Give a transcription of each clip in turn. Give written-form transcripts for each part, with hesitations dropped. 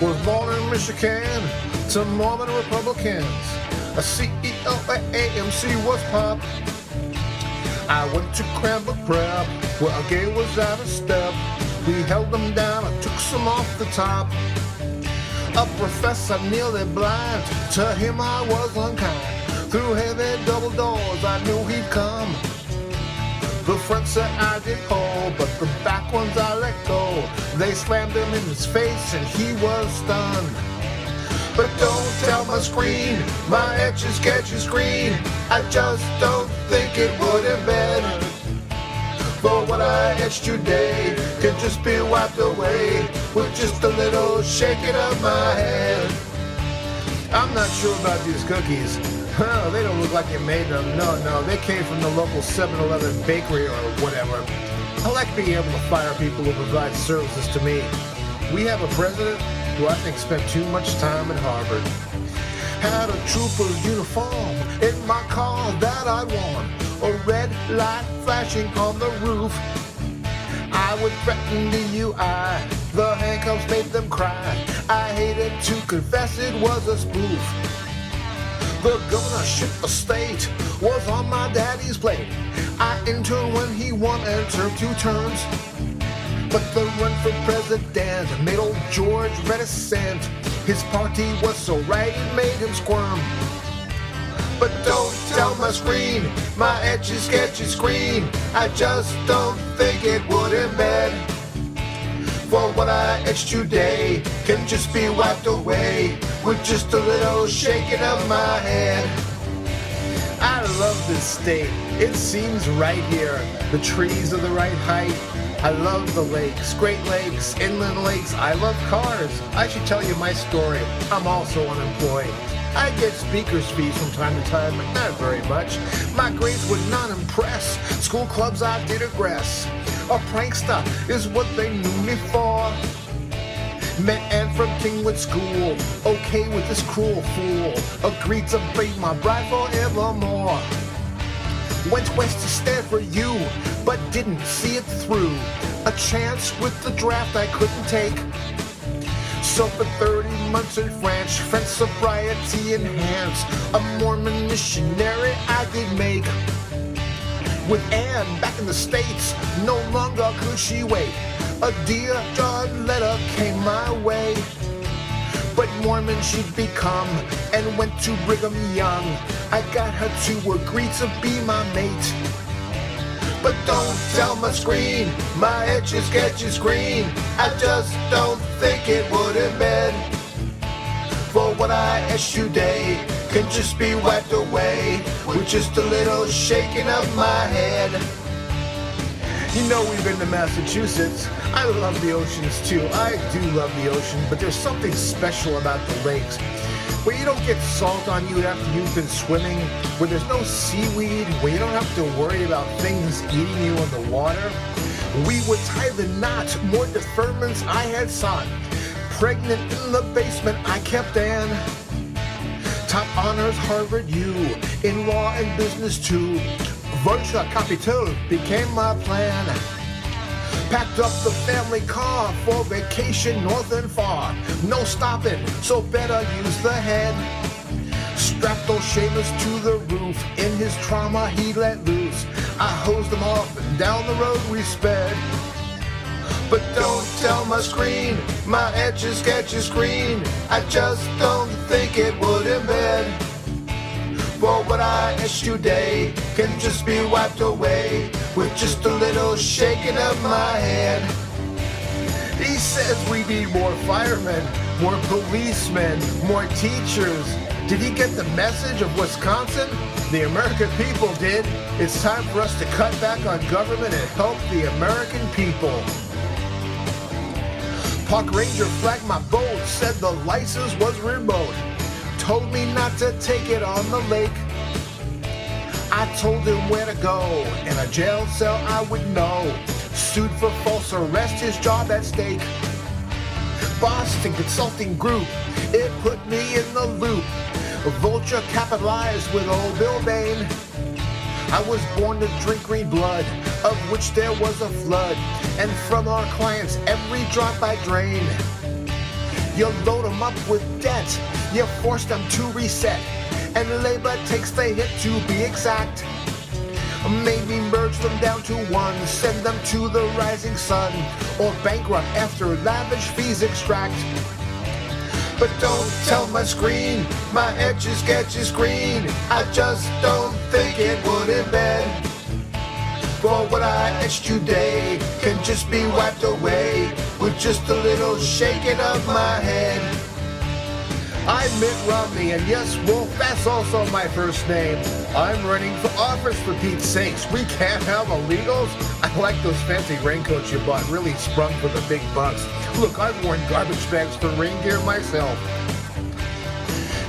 Was born in Michigan to Mormon Republicans. A CEO at AMC was pop. I went to Cranbrook Prep where a gay was out of step. We held them down and took some off the top. A professor nearly blind, to him I was unkind. Through heavy double doors I knew he'd come. The front set I did hold, but the back ones I let go. They slammed him in his face and he was stunned. But don't tell my screen, my Etchy Sketchy Screen, I just don't think it would embed. For what I etched today could just be wiped away with just a little shaking of my head. I'm not sure about these cookies. They don't look like you made them. No, they came from the local 7-Eleven bakery or whatever. I like being able to fire people who provide services to me. We have a president who I think spent too much time at Harvard. Had a trooper's uniform in my car that I'd worn, a red light flashing on the roof. I would threaten the UI, the handcuffs made them cry. I hated to confess it was a spoof. The governorship of state was on my daddy's plate. I interned when he won and served 2 terms. But the run for president made old George reticent. His party was so right it made him squirm. But don't tell my screen, my Etchy Sketchy Screen, I just don't think it would embed. For what I etched today can just be wiped away with just a little shaking of my head. I love this state. It seems right here. The trees are the right height. I love the lakes, Great Lakes, inland lakes. I love cars. I should tell you my story. I'm also unemployed. I get speaker's fees from time to time, but not very much. My grades would not impress. School clubs I did aggress. A prankster is what they knew me for. Met Anne from Kingwood School, okay with this cruel fool. Agreed to be my bride forevermore. Went west to Stanford U, but didn't see it through. A chance with the draft I couldn't take. So for 30 months in French sobriety enhanced. A Mormon missionary I did make. With Anne back in the States, no longer could she wait. A dear John letter came my way. But Mormon she'd become and went to Brigham Young. I got her to agree to be my mate. But don't tell my screen, my Etchy Sketchy Screen, I just don't think it would embed. For what I etched today can just be wiped away with just a little shaking of my head. You know we've been to Massachusetts. I love the oceans too. I do love the ocean, but there's something special about the lakes. Where you don't get salt on you after you've been swimming, where there's no seaweed, where you don't have to worry about things eating you in the water. We would tie the knot, more deferments I had sought. Pregnant in the basement I kept Anne. Top honors Harvard U, in law and business too. Venture capital became my plan. Packed up the family car for vacation north and far. No stopping, so better use the head. Strapped those shavers to the roof. In his trauma he let loose. I hosed him off and down the road we sped. But don't tell my screen, my Etchy Sketchy Screen, I just don't think it would embed. For what I etched today can just be wiped away with just a little shaking of my head. He says we need more firemen, more policemen, more teachers. Did he get the message of Wisconsin? The American people did. It's time for us to cut back on government and help the American people. Park ranger flagged my boat, said the license was remote. Told me not to take it on the lake. I told him where to go, in a jail cell I would know. Sued for false arrest, his job at stake. Boston Consulting Group, it put me in the loop. Vulture capitalized with old Bill Bain. I was born to drink green blood, of which there was a flood, and from our clients every drop I drain. You load them up with debt. You force them to reset. And labor takes the hit, to be exact. Maybe merge them down to one, send them to the rising sun, or bankrupt after lavish fees extract. But don't tell my screen, my Etchy Sketchy Screen, I just don't think it would embed. For what I etched today can just be wiped away with just a little shaking of my head. I'm Mitt Romney, and yes, Wolf, that's also my first name. I'm running for office, for Pete's sakes. We can't have illegals. I like those fancy raincoats you bought, really sprung for the big bucks. Look, I've worn garbage bags for reindeer myself.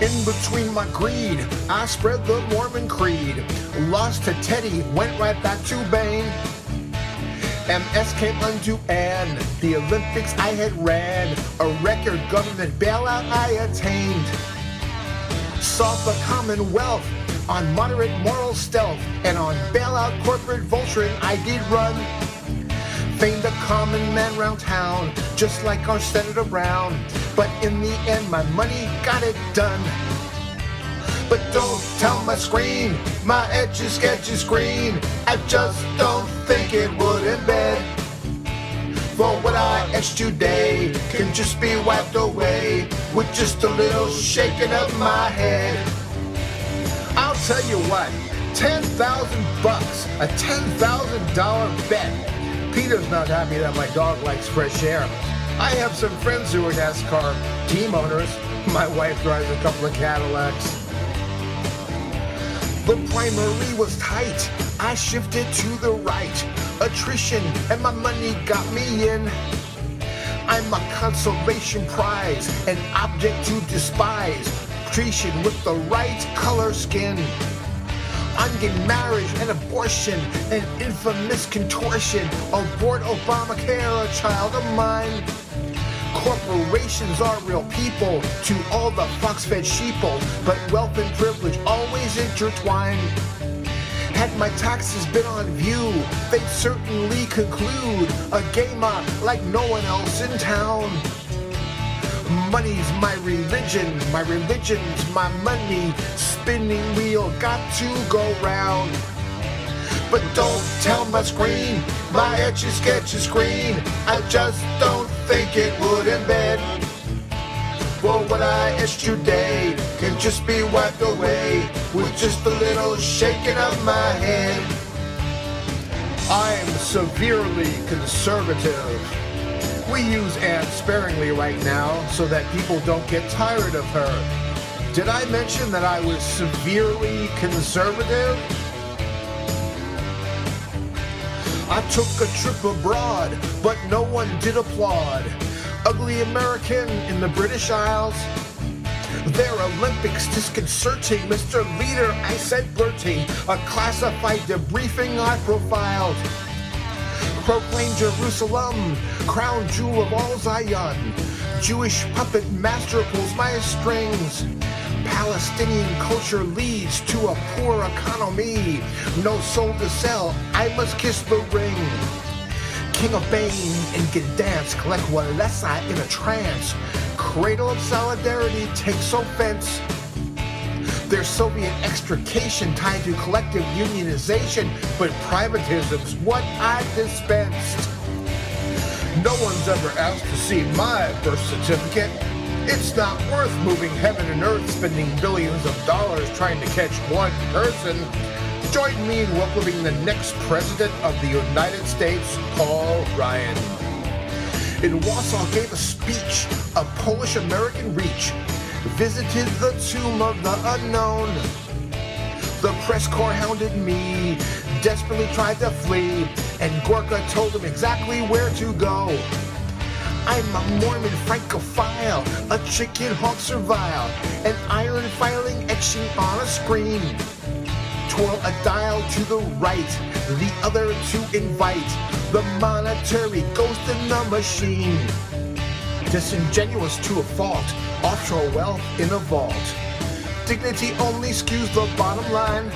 In between my greed, I spread the Mormon creed. Lost to Teddy, went right back to Bane. MS came unto Ann, the Olympics I had ran, a record government bailout I attained. Sought the Commonwealth on moderate moral stealth, and on bailout corporate vulturing I did run. Famed a common man round town, just like our Senator Brown, but in the end my money got it done. But don't tell my screen, my Etchy Sketchy Screen, I just don't think it would embed. For what I etched today can just be wiped away with just a little shaking of my head. I'll tell you what, $10,000, a $10,000 bet. Peter's not happy that my dog likes fresh air. I have some friends who are NASCAR team owners. My wife drives a couple of Cadillacs. The primary was tight. I shifted to the right. Attrition and my money got me in. I'm a consolation prize, an object to despise. Treason with the right color skin. Ungay marriage and abortion, an infamous contortion. Abort Obamacare, a child of mine. Corporations are real people to all the fox-fed sheeple, but wealth and privilege always intertwine. Had my taxes been on view, they'd certainly conclude a gamer like no one else in town. Money's my religion's my money. Spinning wheel got to go round. But don't tell my screen, my Etchy Sketchy Screen, I just don't think it would embed. For what I etched today can just be wiped away with just a little shaking of my head. I'm severely conservative. We use Anne sparingly right now so that people don't get tired of her. Did I mention that I was severely conservative? I took a trip abroad, but no one did applaud. Ugly American in the British Isles. Their Olympics disconcerting. Mr. Leader, I said blurting. A classified debriefing I profiled. Proclaim Jerusalem, crown jewel of all Zion. Jewish puppet master pulls my strings. Palestinian culture leads to a poor economy. No soul to sell, I must kiss the ring. King of Bane and Gdansk, like Walesa in a trance. Cradle of solidarity takes offense. There's Soviet extrication tied to collective unionization, but privatism's what I dispensed. No one's ever asked to see my birth certificate. It's not worth moving heaven and earth, spending billions of dollars trying to catch one person. Join me in welcoming the next president of the United States, Paul Ryan. In Warsaw gave a speech of Polish-American reach, visited the tomb of the unknown. The press corps hounded me, desperately tried to flee, and Gorka told him exactly where to go. I'm a Mormon francophile, a chicken hawk servile, an iron filing etching on a screen. Twirl a dial to the right, the other to invite the monetary ghost in the machine. Disingenuous to a fault, offshore wealth in a vault. Dignity only skews the bottom line.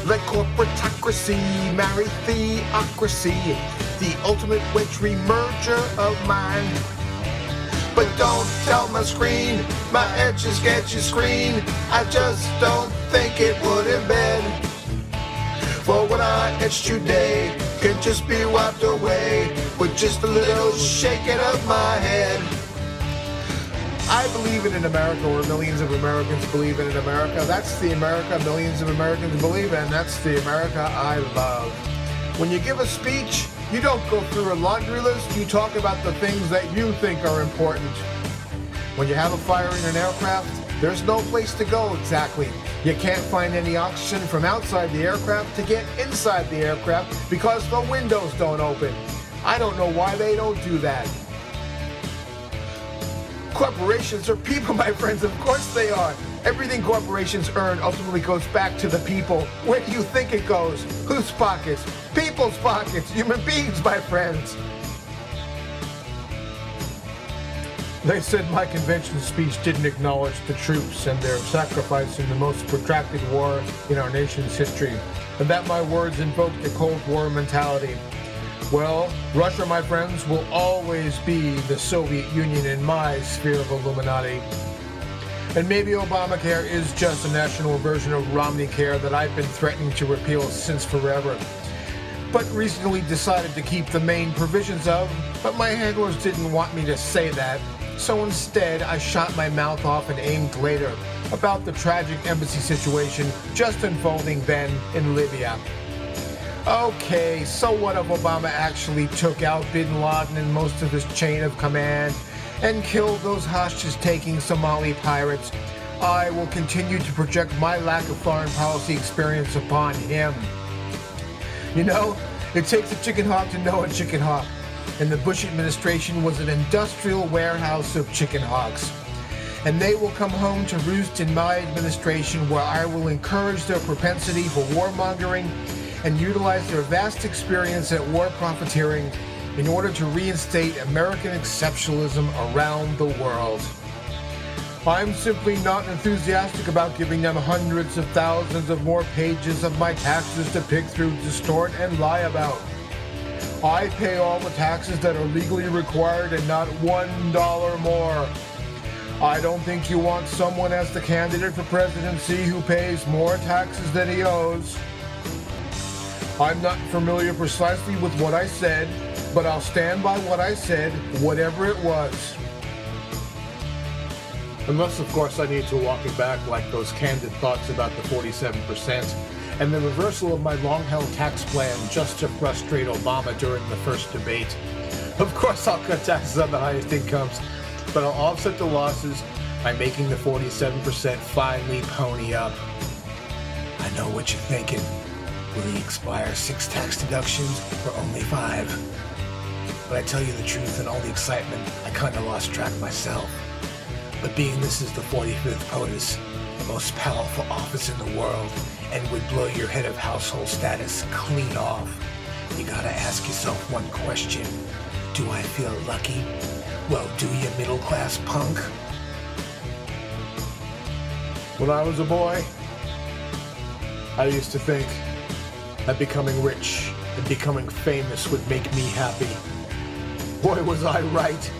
Let corporatocracy marry theocracy, the ultimate witchery merger of mine. But don't tell my screen, my Etchy Sketchy Screen, I just don't think it would embed. For what I etched today can just be wiped away with just a little shaking of my head. I believe in an America where millions of Americans believe in an America. That's the America millions of Americans believe in. That's the America I love. When you give a speech, you don't go through a laundry list. You talk about the things that you think are important. When you have a fire in an aircraft, there's no place to go exactly. You can't find any oxygen from outside the aircraft to get inside the aircraft because the windows don't open. I don't know why they don't do that. Corporations are people, my friends. Of course they are. Everything corporations earn ultimately goes back to the people. Where do you think it goes? Whose pockets? People's pockets. Human beings, my friends. They said my convention speech didn't acknowledge the troops and their sacrifice in the most protracted war in our nation's history, and that my words invoked a Cold War mentality. Well, Russia, my friends, will always be the Soviet Union in my sphere of Illuminati. And maybe Obamacare is just a national version of Romneycare that I've been threatening to repeal since forever, but recently decided to keep the main provisions of, but my handlers didn't want me to say that, so instead I shot my mouth off and aimed later about the tragic embassy situation just unfolding then in Libya. Okay, so what if Obama actually took out bin Laden and most of his chain of command and killed those hostage-taking Somali pirates? I will continue to project my lack of foreign policy experience upon him. You know, it takes a chicken hawk to know a chicken hawk, and the Bush administration was an industrial warehouse of chicken hawks. And they will come home to roost in my administration, where I will encourage their propensity for warmongering and utilize their vast experience at war profiteering in order to reinstate American exceptionalism around the world. I'm simply not enthusiastic about giving them hundreds of thousands of more pages of my taxes to pick through, distort, and lie about. I pay all the taxes that are legally required and not $1 more. I don't think you want someone as the candidate for presidency who pays more taxes than he owes. I'm not familiar precisely with what I said, but I'll stand by what I said, whatever it was. Unless, of course, I need to walk it back like those candid thoughts about the 47% and the reversal of my long-held tax plan just to frustrate Obama during the first debate. Of course, I'll cut taxes on the highest incomes, but I'll offset the losses by making the 47% finally pony up. I know what you're thinking. Will he expire 6 tax deductions or only 5? But I tell you the truth, in all the excitement, I kinda lost track myself. But being this is the 45th POTUS, the most powerful office in the world, and would blow your head of household status clean off, you gotta ask yourself one question. Do I feel lucky? Well, do you, middle-class punk? When I was a boy, I used to think that becoming rich and becoming famous would make me happy. Boy, was I right.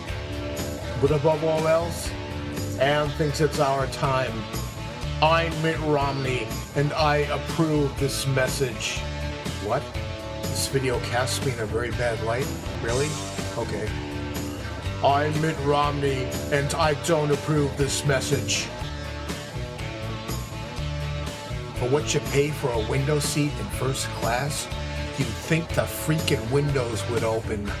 But above all else, Anne thinks it's our time. I'm Mitt Romney, and I approve this message. What? This video casts me in a very bad light? Really? Okay. I'm Mitt Romney, and I don't approve this message. For what you pay for a window seat in first class, you'd think the freaking windows would open.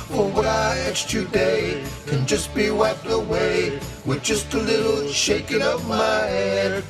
For what I etched today can just be wiped away with just a little shaking of my head.